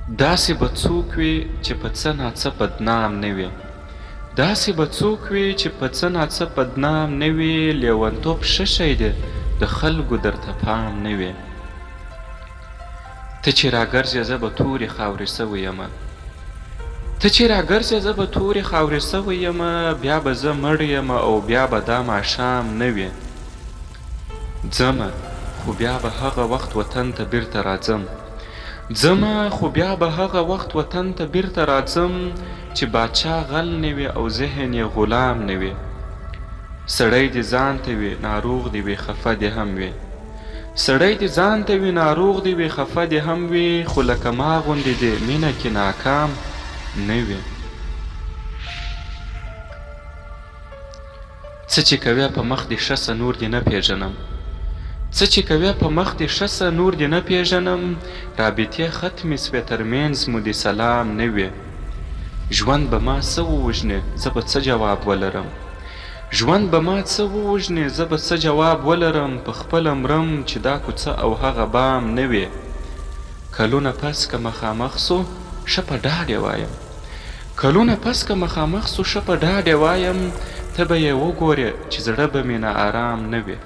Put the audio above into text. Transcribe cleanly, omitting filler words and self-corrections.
داسې به څوک وي چې په څه ناڅه بدنام نه وي، داسې به څوک وي چې په څه ناڅه بدنام نه وي. لیونتوب ښه شی دی، د خلکو درته پام نه وي. ته چې راګرځې زه به تورې خاورې سوی یمه، ته چې راګرځې زه به تورې خاورې سوی یمه. بیا به زه مړ یم او بیا به دا ماښام نه وي. ځمه خو بیا به هغه وخت وطن ته بیرته راځم، ځمه خو بیا به هغه وخت وطن ته بیرته راځم، چې باچا غل نه وي او ذهن یې غلام نه وي. سړی دې ځان ته وي ناروغ دې وي خفه دې هم وي، سړی دې ځان ته وي ناروغ دې وي خفه دې هم وي. خو لکه ما غوندې دې مینه کې ناکام نه وي. څه چې کوې په مخ دې ښه څه نور دې نه پېژنم، څه چې کوې په مخ دې ښه څه نور دې نه پېژنم. رابطې ختمې سوې تر منځ مو دې سلام نه وي. ژوند به ما څه ووژنې زه به څه جواب ولرم، ژوند به ما څه ووژنې زه به څه جواب ولرم. په خپله مرم چې دا کوڅه او هغه بام نه وي. کلونه پس که مخامخ سو ښه په ډاډې وایم، کلونه پس که مخامخ سو ښه په ډاډې وایم. ته به یې وګورې چې زړه به مې نا ارام نه وي.